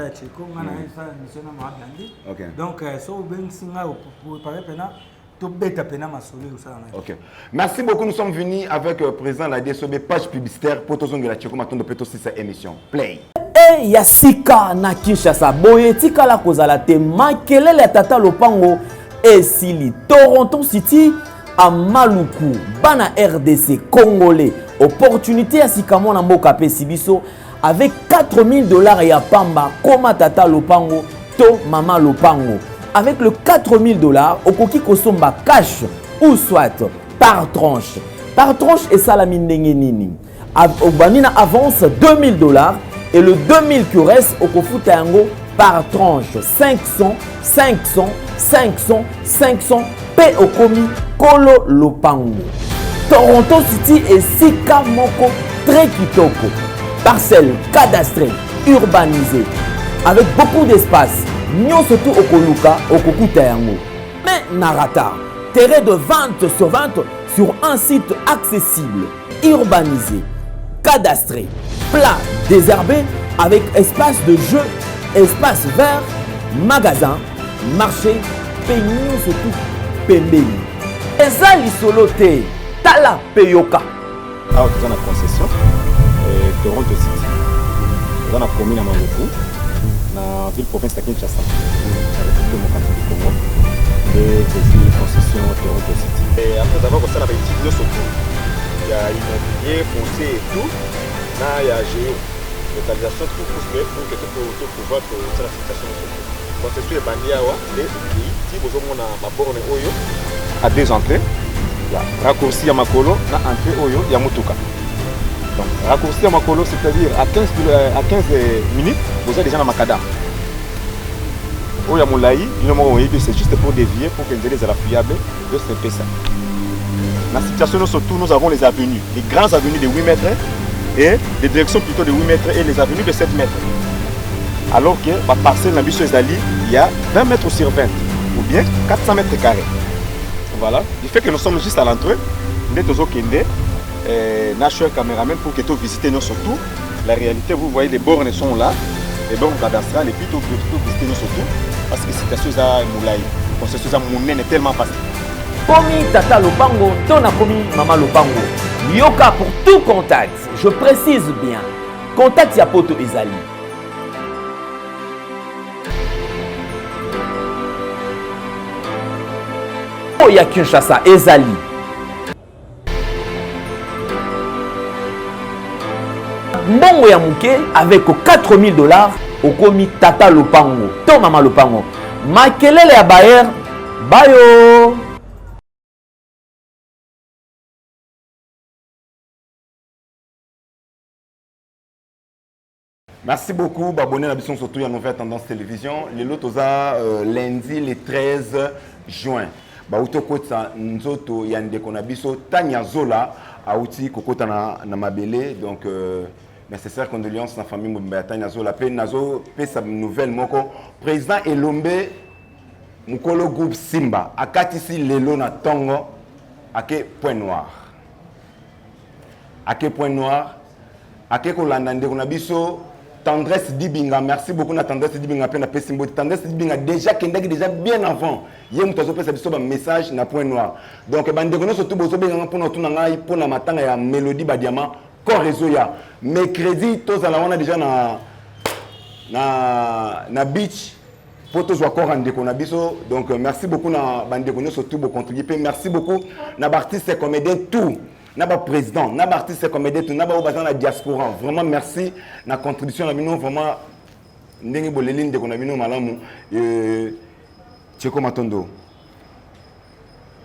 ngana sa mission na mama Blandine donc so ben singa pour préparer pena. Ok. Merci beaucoup. Nous sommes venus avec le président de la DSOB, page publicitaire pour tous les gens qui cette émission. Play. Et Yasika na Kinshasa. Boye tika la kozala te makelele tata lopango esili Toronto City à Maluku bana RDC congolais. Opportunité à Sikamo na mboka pe sibiso avec $4000 ya pamba koma tata lopango to mama lopango. Avec le $4000, Okoki Kosomba cash ou soit par tranche. Par tranche et salamine nini. Obanina avance $2000 et le 2000 qui reste Okofuta yango par tranche 500, 500, 500, 500 P Okomi Kolo Lopango. Toronto City et Sika Moko très kitoko. Parcelle cadastrée, urbanisée avec beaucoup d'espace. Nyon surtout au Koluka, au Kokuta yango. Mais Narata, terrain de vente sur un site accessible, urbanisé, cadastré, plat, désherbé, avec espace de jeu, espace vert, magasin, marché, peignon surtout, pembeni. Eza lisolo te, tala peyoka. Alors, tu as une concession, Toronto City. Tu as une commune à Maluku. Na ville province de Kinshasa, la République démocratique du Congo, et aussi concession Toronto City. Et après avoir fait la politique de Soto, il y a immobilier, foncier et tout, là il y a géo, localisation tout pour que tu peux pouvoir faire la situation de Soto. Concession est bandée à Wa, et si vous avez ma borne Oyo, à 2 entrées, il y a raccourci à Makolo, na entrée Oyo, il y a Mutuka. Donc, raccourci à Makolo, c'est-à-dire à 15 minutes, vous êtes déjà dans Makada. Au Yamoulaï, c'est juste pour dévier, pour que les ailes fiables de ce PSA. Dans la situation, surtout, nous avons les avenues, les grandes avenues de 8 mètres et les directions plutôt de 8 mètres et les avenues de 7 mètres. Alors que la parcelle dans Zali, il y a 20 mètres sur 20 ou bien 400 mètres carrés. Voilà. Du fait que nous sommes juste à l'entrée, nous sommes National Cameraman pour que tu visites nous surtout. La réalité, vous voyez, les bornes sont là, les bornes cadastrales, et puis tu visiter nous surtout. Parce que c'est quelque chose à Moulaï. C'est quelque chose à Mounen est tellement facile. Komi Tata Lopango, Tona Komi Mama Lopango. Yoka pour tout contact. Je précise bien. Contact Yapoto Ezali. Oya Kinshasa Ezali. Mbongo ya muke avec $4000 okomi Tata Lopango to Mama Lopango. Makelele ya Bayer bayo. Merci beaucoup, abonnez à la surtout à Nouvelle Tendance Télévision. Les lots lundi le 13 juin. Bauto kota nzoto yande konabiso Tanya Zola auti kokota na mabele donc nécessaire condoléances na famille Mbaya Tanya Zola pe nazo pe sa nouvelle moko président Elombe Mukolo groupe Simba akatisi lelo na tongo ake point noir ake kolanda ndeko na biso Tendresse Dibinga, merci beaucoup na Tendresse Dibinga pe na Pesimbo. Tendresse Dibinga déjà kendaki déjà bien avant. Yem tozo pe sa message na point noir. Donc bande kono surtout bozo benga pour na ngai pour na matanga ya Mélodie Badiama ko réseau ya. Mercredi toza la wana déjà na beach pour tous encore en déconabiso. Donc merci beaucoup na bandeko surtout pour contribuer. Merci beaucoup na artiste et comédien tout. Na ba président, na ba artiste et comédien tout, na ba bazan la diaspora. Vraiment merci na contribution na bino vraiment ndenge boleli ndeko na bino malamu Tcheko Matondo.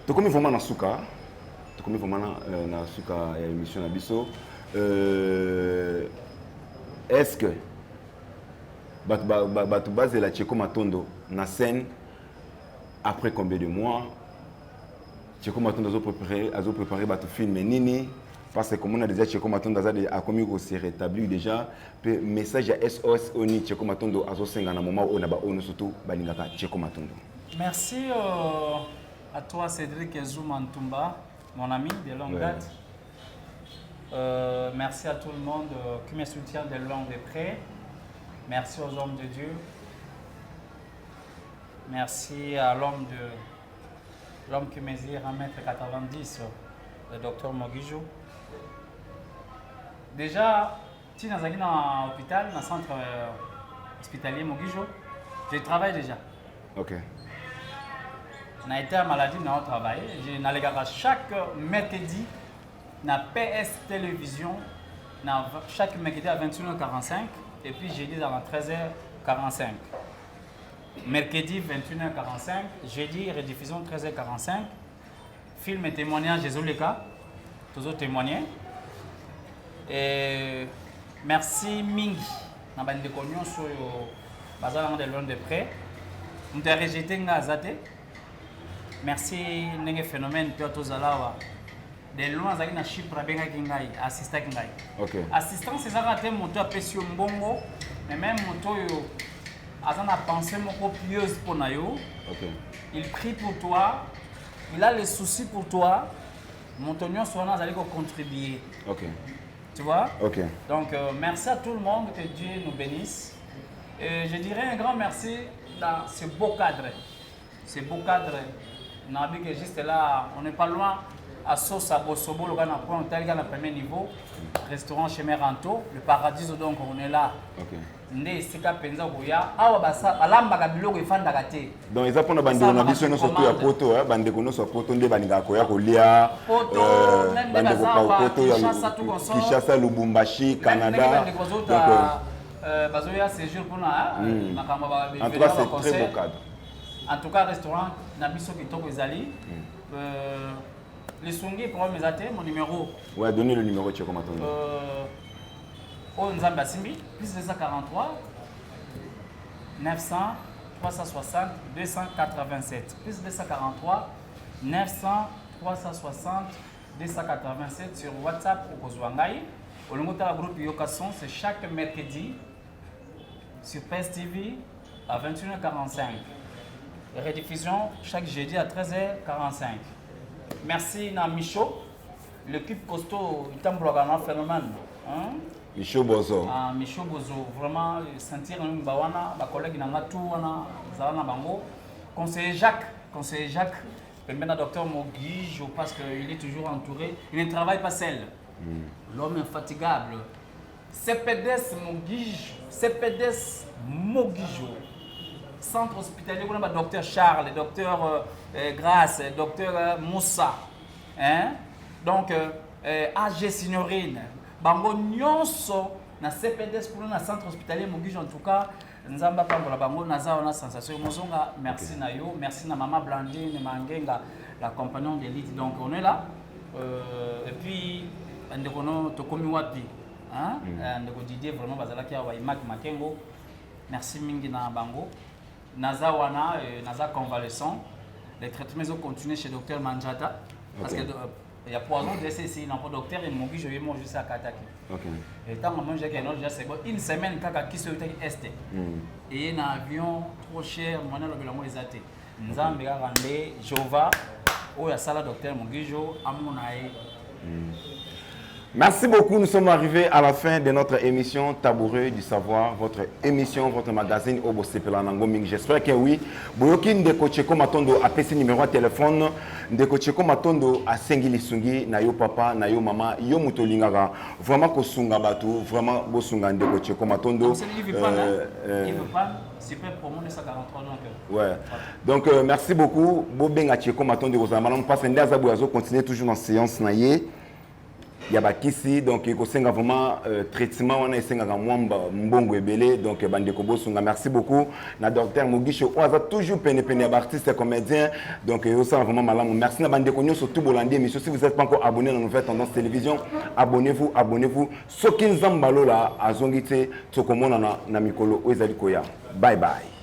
Tokomi vraiment na suka. Tokomi vraiment na suka émission na biso. Est-ce que Batu base la Tcheko Matondo na scène après combien de mois Tcheko Matondo a préparé Batu film nini parce que comme on a déjà Tcheko Matondo a commis au s'est rétabli déjà le message à SOS Oni Tcheko Matondo a senga na moment où on a ba onu surtout balingaka Tcheko Matondo. Merci à toi Cédric Zouma Ntumba, mon ami de longue date. Merci à tout le monde qui me soutient de loin de près. Merci aux hommes de Dieu. Merci à l'homme qui mesure 1m90, le docteur Mogijo. Déjà, si nous sommes dans l'hôpital, dans le centre hospitalier Mogijo, je travaille déjà. Ok. On a été à maladie, on a travaillé. Je n'allais chaque mercredi, na PS Télévision, chaque mercredi à 21h45 et puis jeudi à 13h45. Mercredi 21h45, jeudi rediffusion 13h45. Film et témoignage des Oleka, toujours témoigné. Et merci Mingi, na bande de cognon sur bazar de loin de près. On t'a rejeté ngazate. Merci Nenge Phénomène Piotr Zalawa. De loin zaki na Chypre benga kingai assistant kingai. OK. Assistant c'est ça raté moto apesio mbongo mais même moto yo azana pensée moko pieuse pour na yo. OK. Il prie pour toi. Il a les soucis pour toi. Montonio soit allé contribuer. OK. Tu vois? OK. Donc merci à tout le monde, que Dieu nous bénisse. Et je dirais un grand merci dans ce beau cadre. Ce beau cadre. Nabi que juste là, on n'est pas loin. À Sosa Bosobo, le premier niveau, restaurant chez Meranto, le Paradiso, donc on est là. Donc ils apprennent à bande surtout à Poto, bande sur Poto, des bandiga koya kolia, Kinshasa, Lubumbashi, Canada. Bazoya séjour pour nous. En tout cas, c'est très beau cadre. En tout cas, restaurant Nabiso Kitoko Ezali. Les Songi pour mes athées, mon numéro. Ouais, donnez le numéro de Tcheko Matondo. Nzamba Simbi, plus 243 900 360 287. Plus 243 900 360 287 sur WhatsApp ou Kozwangai. Au long de la groupe Yokason, c'est chaque mercredi sur PES TV à 21h45. Rediffusion chaque jeudi à 13h45. Merci à Michaud, l'équipe costaud, il t'a un phénomène. Michaud Bozo. Michaud Bozo, vraiment sentir un bawana, ma collègue n'a tout, Zalana Bango. Conseiller Jacques, le docteur Mogijo, parce qu'il est toujours entouré, il ne travaille pas seul. L'homme infatigable. CPDS Mogijo. Centre hospitalier, on a docteur Charles, docteur Grace, docteur Moussa. Hein? Donc, AG Signorine. Bango nyonso na CPDS pour le centre hospitalier Mogijo en tout cas. Nzamba Pambola Bango, Naza, on a sensation. Mozonga, merci na yo, merci na Maman Blandine, Mangenga, la compagnon d'élite. Donc, on est là. Et puis, on a Tokomi Wapi. Hein? On a Didier vraiment Bazalaki Imak Makengo. Merci Mingi na Bango. Naza Wana, Naza convalescent. Les traitements ont continué chez le docteur Manjata. Parce qu'il y a poison de ici, il n'y a pas de docteur, il m'a dit je vais manger ça à Kataki. Et tant que j'ai une semaine, qui se fait est. Et un avion trop cher, moi je les athées. Nous avons regardé Jova, où il y a ça, le docteur Mogijo, à mon aïe. Merci beaucoup. Nous sommes arrivés à la fin de notre émission Tabouret du Savoir, votre émission, votre magazine Obo Sepelanangoming. J'espère que oui. Boyoki Ndeko Cheko Matondo a PC numéro de téléphone. Ndeko Cheko Matondo a Sengili Sungi, na yo papa, na yo mama, yo mutolingaga. Vraiment ko sunga batu, vraiment bo sunga Ndeko Cheko Matondo. Super promo de 143 ans. Ouais. Donc merci beaucoup. Bo benga Cheko Matondo Rosamala. On passe ndaza boyazo continuer toujours dans séance naie. Il y a Bakisi, donc il y a vraiment traitement, on a essayé de mbongo ebele, donc bandeko bosunga. Merci beaucoup. Na docteur Mugisho, on a toujours peine artiste comédien, donc il y a vraiment malin. Merci na bandeko nyo surtout bolandi émission. Si vous n'êtes pas encore abonné à la Nouvelle Tendance Télévision, abonnez-vous, abonnez-vous. Sokin Zambalo la azongite, tokomona na mikolo oezali koya. Bye bye.